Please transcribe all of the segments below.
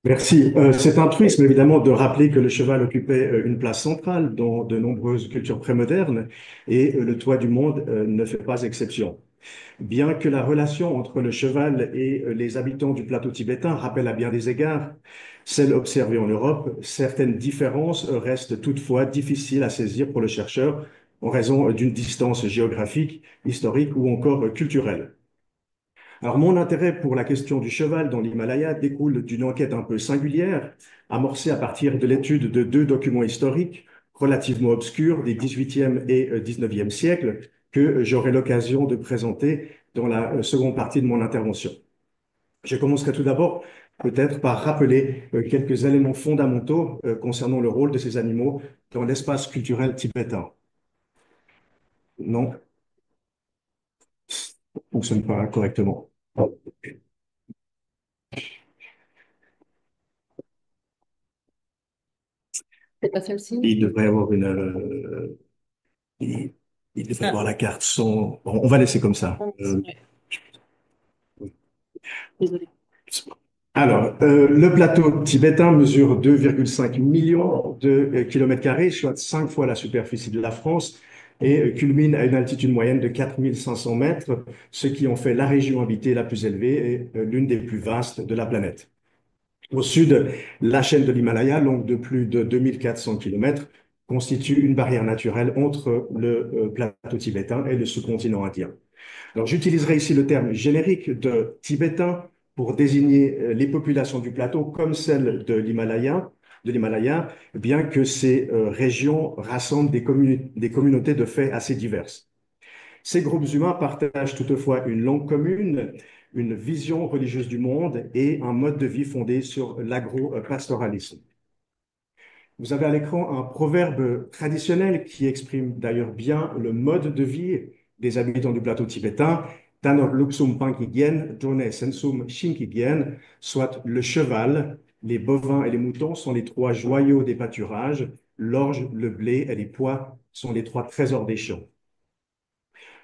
Merci. C'est un truisme, évidemment, de rappeler que le cheval occupait une place centrale dans de nombreuses cultures prémodernes et le toit du monde ne fait pas exception. Bien que la relation entre le cheval et les habitants du plateau tibétain rappelle à bien des égards celle observée en Europe, certaines différences restent toutefois difficiles à saisir pour le chercheur en raison d'une distance géographique, historique ou encore culturelle. Alors, mon intérêt pour la question du cheval dans l'Himalaya découle d'une enquête un peu singulière, amorcée à partir de l'étude de deux documents historiques relativement obscurs des 18e et 19e siècles que j'aurai l'occasion de présenter dans la seconde partie de mon intervention. Je commencerai tout d'abord peut-être par rappeler quelques éléments fondamentaux concernant le rôle de ces animaux dans l'espace culturel tibétain. Non, ça ne fonctionne pas correctement. C'est pas celle-ci? Il devrait y avoir une, il, il devrait Ah, avoir la carte son. Bon, on va laisser comme ça. ouais, désolée. Alors, le plateau tibétain mesure 2,5 millions de kilomètres carrés, soit 5 fois la superficie de la France, et culmine à une altitude moyenne de 4 500 mètres, ce qui en fait la région habitée la plus élevée et l'une des plus vastes de la planète. Au sud, la chaîne de l'Himalaya, longue de plus de 2400 kilomètres, constitue une barrière naturelle entre le plateau tibétain et le sous-continent indien. Alors, j'utiliserai ici le terme générique de tibétain pour désigner les populations du plateau comme celles de l'Himalaya, bien que ces régions rassemblent des communautés de fait assez diverses. Ces groupes humains partagent toutefois une langue commune, une vision religieuse du monde et un mode de vie fondé sur l'agro-pastoralisme. Vous avez à l'écran un proverbe traditionnel qui exprime d'ailleurs bien le mode de vie des habitants du plateau tibétain, Tanor luxum pankigyen, Jone sensum shinkigyen, soit le cheval, les bovins et les moutons sont les trois joyaux des pâturages, l'orge, le blé et les pois sont les trois trésors des champs.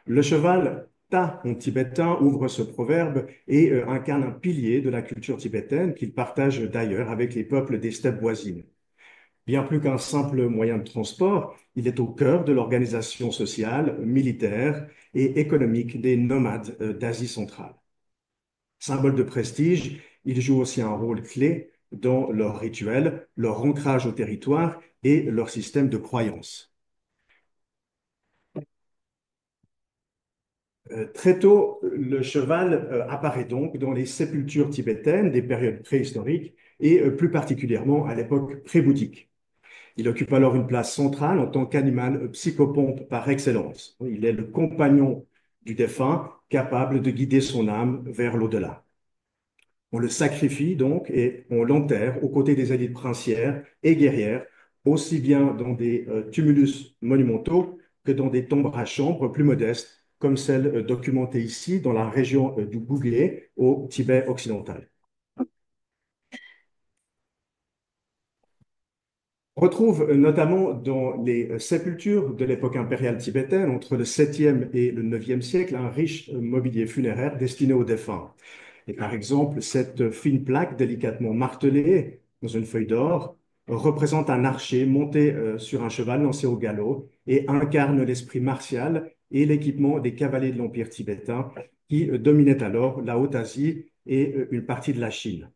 Le cheval Ta en tibétain ouvre ce proverbe et incarne un pilier de la culture tibétaine qu'il partage d'ailleurs avec les peuples des steppes voisines. Bien plus qu'un simple moyen de transport, il est au cœur de l'organisation sociale, militaire et économique des nomades d'Asie centrale. Symbole de prestige, il joue aussi un rôle clé dans leurs rituels, leur ancrage au territoire et leur système de croyance. Très tôt, le cheval apparaît donc dans les sépultures tibétaines des périodes préhistoriques et plus particulièrement à l'époque pré-bouddhique. Il occupe alors une place centrale en tant qu'animal psychopompe par excellence. Il est le compagnon du défunt, capable de guider son âme vers l'au-delà. On le sacrifie donc et on l'enterre aux côtés des élites princières et guerrières, aussi bien dans des tumulus monumentaux que dans des tombes à chambre plus modestes, comme celle documentée ici dans la région du Bouglé, au Tibet occidental. On retrouve notamment dans les sépultures de l'époque impériale tibétaine, entre le 7e et le 9e siècle, un riche mobilier funéraire destiné aux défunts. Et par exemple, cette fine plaque délicatement martelée dans une feuille d'or représente un archer monté sur un cheval lancé au galop et incarne l'esprit martial et l'équipement des cavaliers de l'Empire tibétain qui dominaient alors la Haute-Asie et une partie de la Chine.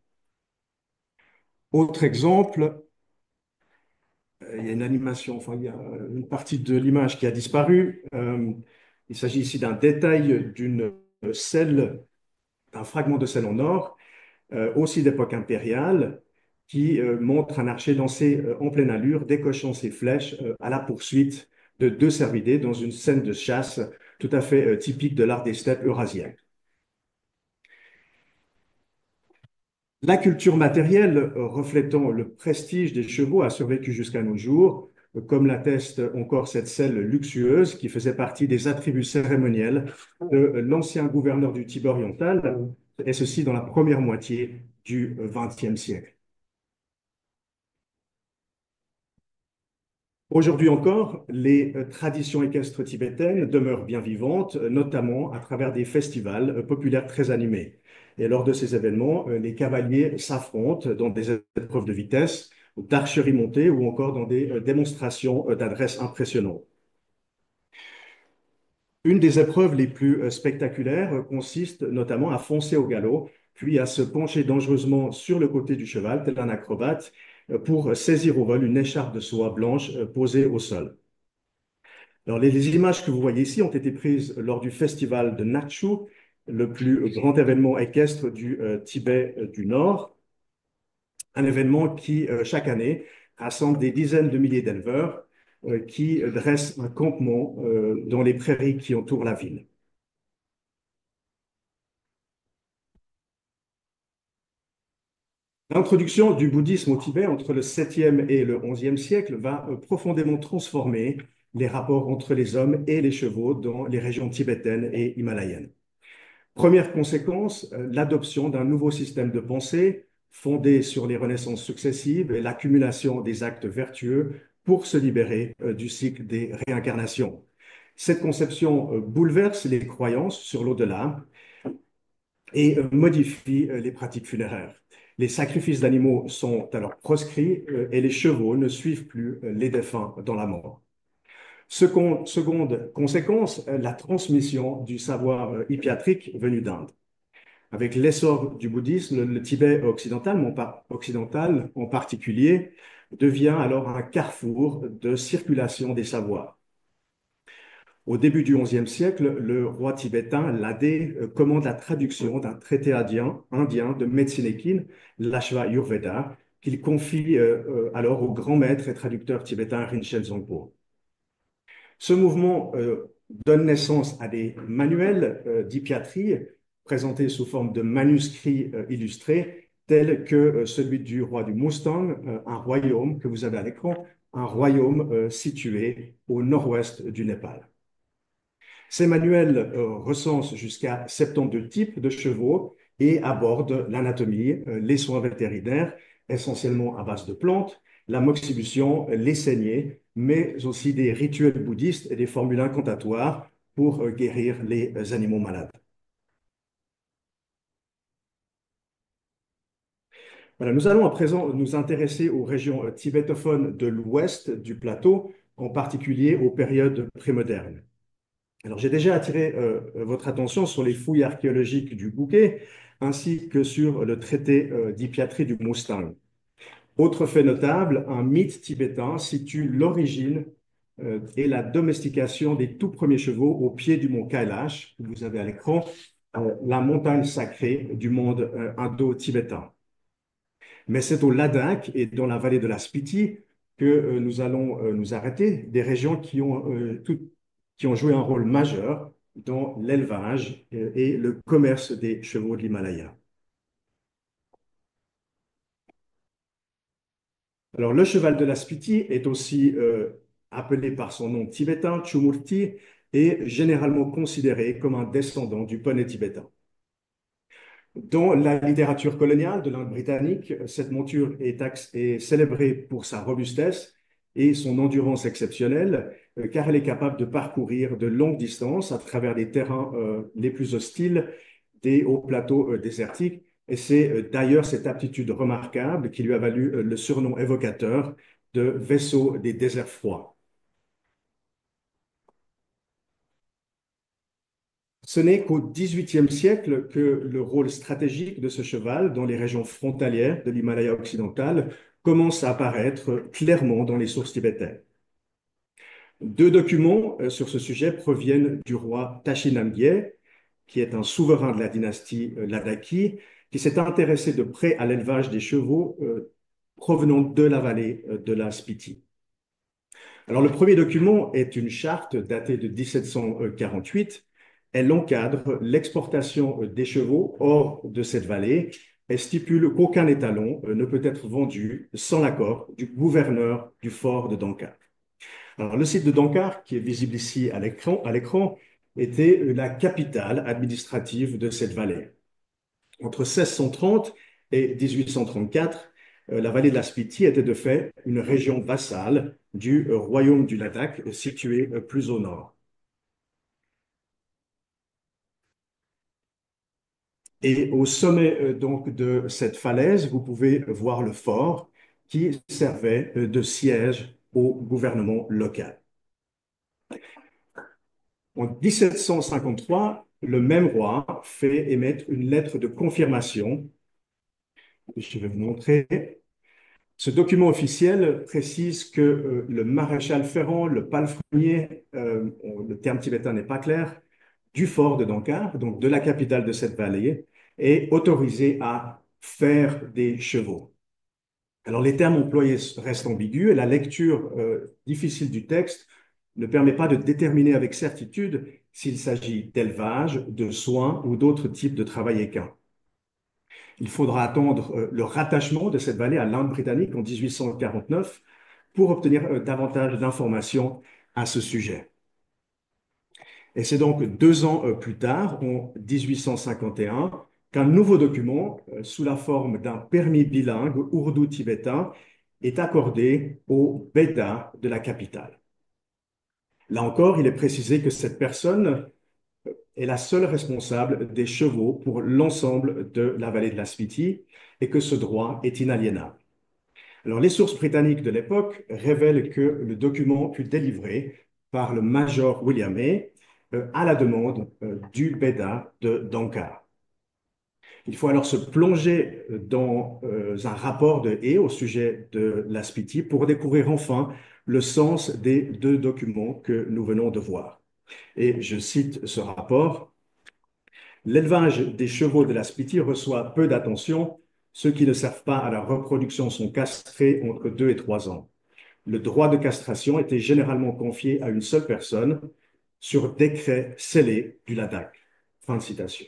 Autre exemple, il y a une animation, enfin, il y a une partie de l'image qui a disparu. Il s'agit ici d'un détail d'une selle, d'un fragment de selle en or, aussi d'époque impériale, qui montre un archer lancé en pleine allure, décochant ses flèches à la poursuite de deux cervidés dans une scène de chasse tout à fait typique de l'art des steppes eurasiennes. La culture matérielle reflétant le prestige des chevaux a survécu jusqu'à nos jours, comme l'atteste encore cette selle luxueuse qui faisait partie des attributs cérémoniels de l'ancien gouverneur du Tibet oriental, et ceci dans la première moitié du XXe siècle. Aujourd'hui encore, les traditions équestres tibétaines demeurent bien vivantes, notamment à travers des festivals populaires très animés. Et lors de ces événements, les cavaliers s'affrontent dans des épreuves de vitesse, d'archerie montée ou encore dans des démonstrations d'adresse impressionnantes. Une des épreuves les plus spectaculaires consiste notamment à foncer au galop, puis à se pencher dangereusement sur le côté du cheval, tel un acrobate, pour saisir au vol une écharpe de soie blanche posée au sol. Alors, les images que vous voyez ici ont été prises lors du festival de Nachu, le plus grand événement équestre du Tibet du Nord, un événement qui, chaque année, rassemble des dizaines de milliers d'éleveurs qui dressent un campement dans les prairies qui entourent la ville. L'introduction du bouddhisme au Tibet entre le 7e et le 11e siècle va profondément transformer les rapports entre les hommes et les chevaux dans les régions tibétaines et himalayennes. Première conséquence, l'adoption d'un nouveau système de pensée fondé sur les renaissances successives et l'accumulation des actes vertueux pour se libérer du cycle des réincarnations. Cette conception bouleverse les croyances sur l'au-delà et modifie les pratiques funéraires. Les sacrifices d'animaux sont alors proscrits et les chevaux ne suivent plus les défunts dans la mort. Seconde conséquence, la transmission du savoir hippiatrique venu d'Inde. Avec l'essor du bouddhisme, le Tibet occidental en particulier devient alors un carrefour de circulation des savoirs. Au début du XIe siècle, le roi tibétain, Ladé, commande la traduction d'un traité indien de médecine équine, l'Ashva-yurveda, qu'il confie alors au grand maître et traducteur tibétain Rinchen Zongpo. Ce mouvement donne naissance à des manuels d'hippiatrie présentés sous forme de manuscrits illustrés, tels que celui du roi du Mustang, un royaume que vous avez à l'écran, un royaume situé au nord-ouest du Népal. Ces manuels recensent jusqu'à 72 types de chevaux et abordent l'anatomie, les soins vétérinaires, essentiellement à base de plantes, la moxibution, les saignées, mais aussi des rituels bouddhistes et des formules incantatoires pour guérir les animaux malades. Voilà, nous allons à présent nous intéresser aux régions tibétophones de l'ouest du plateau, en particulier aux périodes prémodernes. Alors, j'ai déjà attiré votre attention sur les fouilles archéologiques du Bouquet, ainsi que sur le traité d'hippiatrie du Mustang. Autre fait notable, un mythe tibétain situe l'origine et la domestication des tout premiers chevaux au pied du mont Kailash, que vous avez à l'écran, la montagne sacrée du monde indo-tibétain. Mais c'est au Ladakh et dans la vallée de la Spiti que nous allons nous arrêter, des régions qui ont joué un rôle majeur dans l'élevage et le commerce des chevaux de l'Himalaya. Alors, le cheval de la Spiti est aussi appelé par son nom tibétain, Chumurti, et généralement considéré comme un descendant du poney tibétain. Dans la littérature coloniale de l'Inde britannique, cette monture est célébrée pour sa robustesse et son endurance exceptionnelle, car elle est capable de parcourir de longues distances à travers les terrains les plus hostiles des hauts plateaux désertiques. Et c'est d'ailleurs cette aptitude remarquable qui lui a valu le surnom évocateur de vaisseau des déserts froids. Ce n'est qu'au XVIIIe siècle que le rôle stratégique de ce cheval dans les régions frontalières de l'Himalaya occidental commence à apparaître clairement dans les sources tibétaines. Deux documents sur ce sujet proviennent du roi Tashi Namgyel, qui est un souverain de la dynastie Ladakhi, qui s'est intéressé de près à l'élevage des chevaux provenant de la vallée de la Spiti. Alors, le premier document est une charte datée de 1748. Elle encadre l'exportation des chevaux hors de cette vallée et stipule qu'aucun étalon ne peut être vendu sans l'accord du gouverneur du fort de Dankar. Alors, le site de Dankar, qui est visible ici à l'écran, était la capitale administrative de cette vallée. Entre 1630 et 1834, la vallée de la Spiti était de fait une région vassale du royaume du Ladakh, situé plus au nord. Et au sommet donc de cette falaise, vous pouvez voir le fort qui servait de siège au gouvernement local. En 1753, le même roi fait émettre une lettre de confirmation. Je vais vous montrer. Ce document officiel précise que le maréchal Ferrand, le palefrenier, le terme tibétain n'est pas clair, du fort de Dankar, donc de la capitale de cette vallée, est autorisé à faire des chevaux. Alors les termes employés restent ambigus et la lecture difficile du texte ne permet pas de déterminer avec certitude s'il s'agit d'élevage, de soins ou d'autres types de travail équin. Il faudra attendre le rattachement de cette vallée à l'Inde britannique en 1849 pour obtenir davantage d'informations à ce sujet. Et c'est donc 2 ans plus tard, en 1851, qu'un nouveau document, sous la forme d'un permis bilingue ourdou-tibétain, est accordé au Beda de la capitale. Là encore, il est précisé que cette personne est la seule responsable des chevaux pour l'ensemble de la vallée de la Spiti et que ce droit est inaliénable. Alors, les sources britanniques de l'époque révèlent que le document fut délivré par le major William Hay à la demande du Beda de Dankar. Il faut alors se plonger dans un rapport de Hay au sujet de la Spiti pour découvrir enfin le sens des 2 documents que nous venons de voir. Et je cite ce rapport. L'élevage des chevaux de la Spiti reçoit peu d'attention. Ceux qui ne servent pas à la reproduction sont castrés entre 2 et 3 ans. Le droit de castration était généralement confié à une seule personne sur décret scellé du Ladakh. Fin de citation.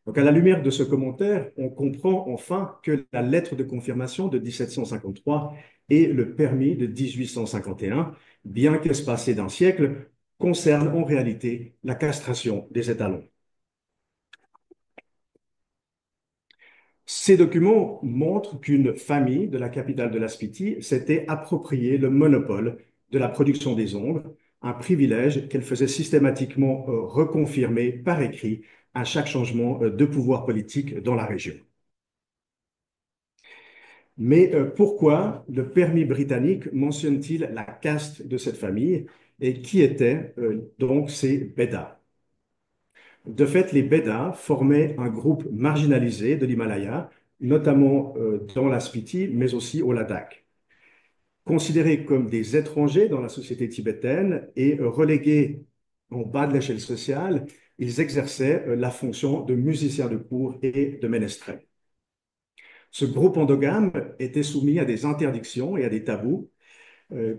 Donc, à la lumière de ce commentaire, on comprend enfin que la lettre de confirmation de 1753 et le permis de 1851, bien qu'espacés d'un siècle, concernent en réalité la castration des étalons. Ces documents montrent qu'une famille de la capitale de la Spiti s'était approprié le monopole de la production des ongles, un privilège qu'elle faisait systématiquement reconfirmer par écrit à chaque changement de pouvoir politique dans la région. Mais pourquoi le permis britannique mentionne-t-il la caste de cette famille et qui étaient donc ces Beda? De fait, les Beda formaient un groupe marginalisé de l'Himalaya, notamment dans la Spiti, mais aussi au Ladakh. Considérés comme des étrangers dans la société tibétaine et relégués en bas de l'échelle sociale, ils exerçaient la fonction de musiciens de cour et de ménestrels. Ce groupe endogame était soumis à des interdictions et à des tabous euh,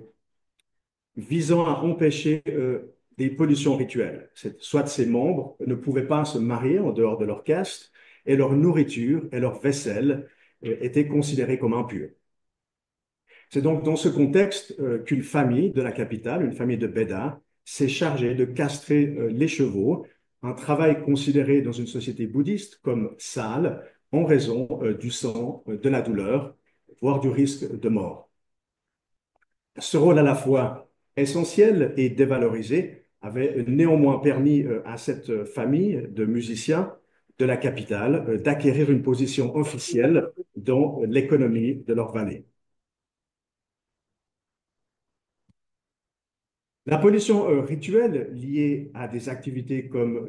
visant à empêcher des pollutions rituelles. Soit ses membres ne pouvaient pas se marier en dehors de leur caste et leur nourriture et leur vaisselle étaient considérées comme impures. C'est donc dans ce contexte qu'une famille de la capitale, une famille de Beda, s'est chargée de castrer les chevaux, un travail considéré dans une société bouddhiste comme sale en raison du sang, de la douleur, voire du risque de mort. Ce rôle à la fois essentiel et dévalorisé avait néanmoins permis à cette famille de musiciens de la capitale d'acquérir une position officielle dans l'économie de leur vallée. La pollution rituelle liée à des activités comme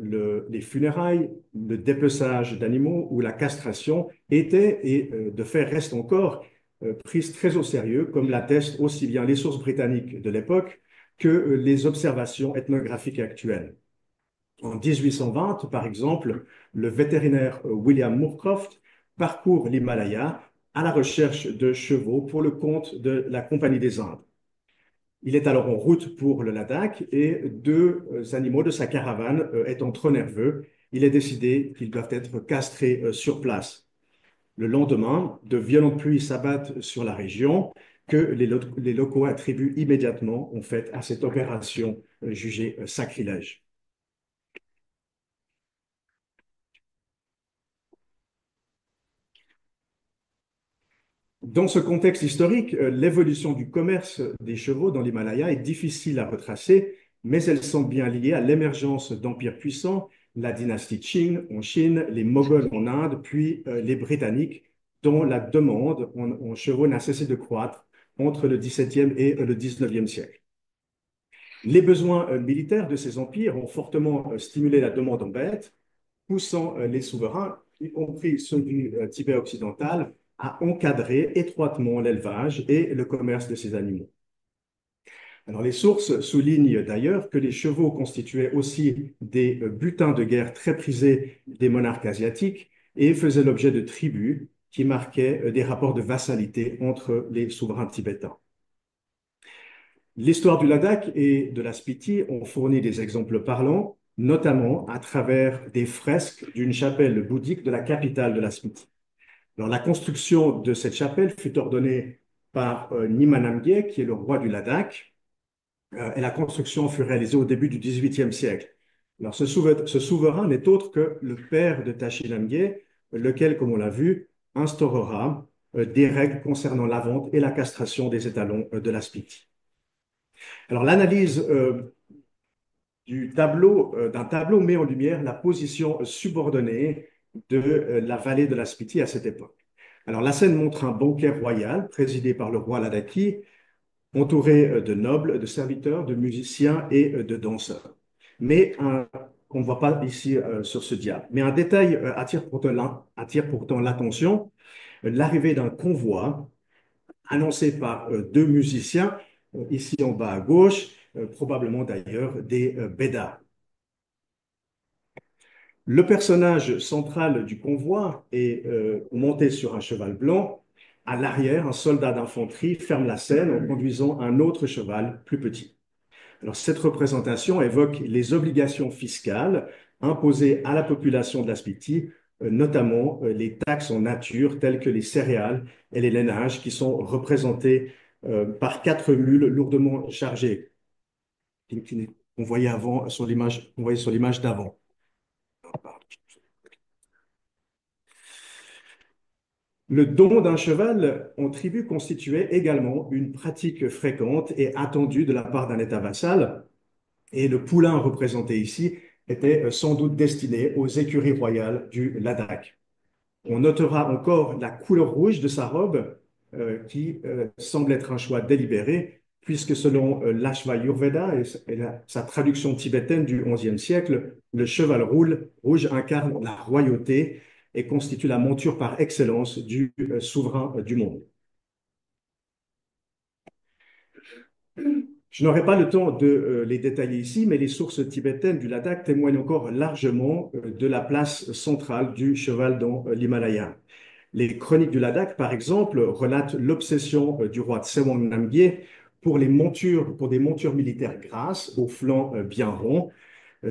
les funérailles, le dépeçage d'animaux ou la castration était et de fait reste encore prise très au sérieux, comme l'attestent aussi bien les sources britanniques de l'époque que les observations ethnographiques actuelles. En 1820, par exemple, le vétérinaire William Moorcroft parcourt l'Himalaya à la recherche de chevaux pour le compte de la Compagnie des Indes. Il est alors en route pour le Ladakh et 2 animaux de sa caravane étant trop nerveux, il est décidé qu'ils doivent être castrés sur place. Le lendemain, de violentes pluies s'abattent sur la région que les locaux attribuent immédiatement en fait à cette opération jugée sacrilège. Dans ce contexte historique, l'évolution du commerce des chevaux dans l'Himalaya est difficile à retracer, mais elle semble bien liée à l'émergence d'empires puissants la dynastie Qing en Chine, les Moghols en Inde, puis les Britanniques, dont la demande en chevaux n'a cessé de croître entre le XVIIe et le XIXe siècle. Les besoins militaires de ces empires ont fortement stimulé la demande en bêtes, poussant les souverains, y compris ceux du Tibet occidental, à encadrer étroitement l'élevage et le commerce de ces animaux. Alors, les sources soulignent d'ailleurs que les chevaux constituaient aussi des butins de guerre très prisés des monarques asiatiques et faisaient l'objet de tribus qui marquaient des rapports de vassalité entre les souverains tibétains. L'histoire du Ladakh et de la Spiti ont fourni des exemples parlants, notamment à travers des fresques d'une chapelle bouddhique de la capitale de la Spiti. Alors, la construction de cette chapelle fut ordonnée par Nima Namgyel, qui est le roi du Ladakh, et la construction fut réalisée au début du XVIIIe siècle. Alors, ce souverain n'est autre que le père de Tashi Namgyel, lequel, comme on l'a vu, instaurera des règles concernant la vente et la castration des étalons de la Spiti. Alors, l'analyse d'un tableau met en lumière la position subordonnée de la vallée de la Spiti à cette époque. Alors, la scène montre un banquet royal présidé par le roi Ladakhi, entouré de nobles, de serviteurs, de musiciens et de danseurs. Mais qu'on ne voit pas ici sur ce diapo. Mais un détail attire pourtant l'attention, l'arrivée d'un convoi annoncé par deux musiciens, ici en bas à gauche, probablement d'ailleurs des Bédas. Le personnage central du convoi est monté sur un cheval blanc. À l'arrière, un soldat d'infanterie ferme la scène en conduisant un autre cheval plus petit. Alors, cette représentation évoque les obligations fiscales imposées à la population de la Spiti, notamment les taxes en nature telles que les céréales et les lainages qui sont représentés par quatre mules lourdement chargées, qu'on voyait avant sur l'image, qu'on voyait sur l'image d'avant. Le don d'un cheval en tribu constituait également une pratique fréquente et attendue de la part d'un État vassal. Et le poulain représenté ici était sans doute destiné aux écuries royales du Ladakh. On notera encore la couleur rouge de sa robe, qui semble être un choix délibéré, puisque selon l'Ashva-yurveda et sa traduction tibétaine du XIe siècle, le cheval rouge incarne la royauté et constitue la monture par excellence du souverain du monde. Je n'aurai pas le temps de les détailler ici, mais les sources tibétaines du Ladakh témoignent encore largement de la place centrale du cheval dans l'Himalaya. Les chroniques du Ladakh, par exemple, relatent l'obsession du roi Tsewang Namgyel pour des montures militaires grasses, aux flancs bien ronds.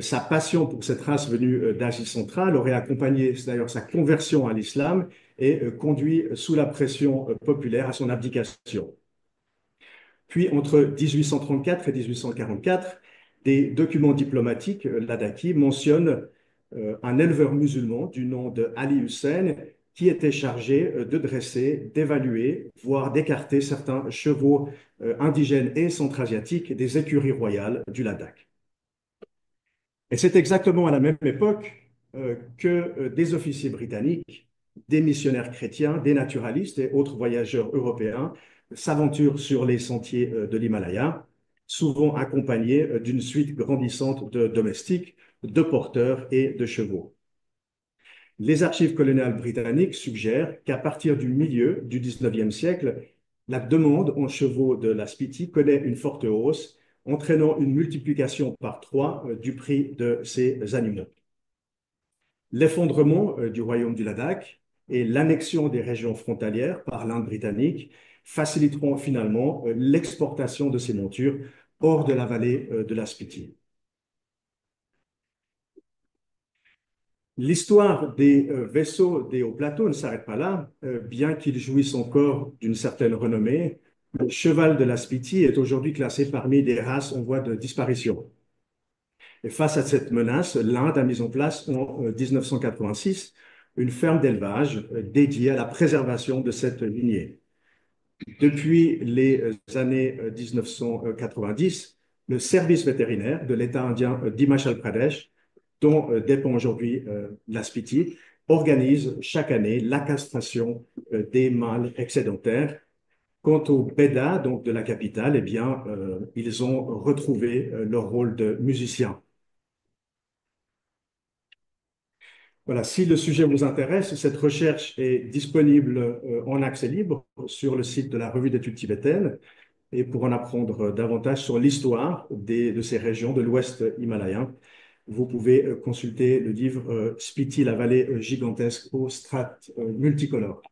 Sa passion pour cette race venue d'Asie centrale aurait accompagné d'ailleurs sa conversion à l'islam et conduit sous la pression populaire à son abdication. Puis, entre 1834 et 1844, des documents diplomatiques ladakhi mentionnent un éleveur musulman du nom de Ali Hussein qui était chargé de dresser, d'évaluer, voire d'écarter certains chevaux indigènes et centra-asiatiques des écuries royales du Ladakh. Et c'est exactement à la même époque que des officiers britanniques, des missionnaires chrétiens, des naturalistes et autres voyageurs européens s'aventurent sur les sentiers de l'Himalaya, souvent accompagnés d'une suite grandissante de domestiques, de porteurs et de chevaux. Les archives coloniales britanniques suggèrent qu'à partir du milieu du XIXe siècle, la demande en chevaux de la Spiti connaît une forte hausse, entraînant une multiplication par 3 du prix de ces animaux. L'effondrement du royaume du Ladakh et l'annexion des régions frontalières par l'Inde britannique faciliteront finalement l'exportation de ces montures hors de la vallée de la Spiti. L'histoire des vaisseaux des hauts plateaux ne s'arrête pas là, bien qu'ils jouissent encore d'une certaine renommée. Le cheval de la Spiti est aujourd'hui classé parmi des races en voie de disparition. Et face à cette menace, l'Inde a mis en place en 1986 une ferme d'élevage dédiée à la préservation de cette lignée. Depuis les années 1990, le service vétérinaire de l'État indien d'Himachal Pradesh dont dépend aujourd'hui la Spiti, organise chaque année la castration des mâles excédentaires. Quant aux Beda, donc de la capitale, eh bien, ils ont retrouvé leur rôle de musiciens. Voilà, si le sujet vous intéresse, cette recherche est disponible en accès libre sur le site de la Revue d'études tibétaines. Et pour en apprendre davantage sur l'histoire de ces régions de l'Ouest himalayen, vous pouvez consulter le livre Spiti, la vallée gigantesque aux strates multicolores.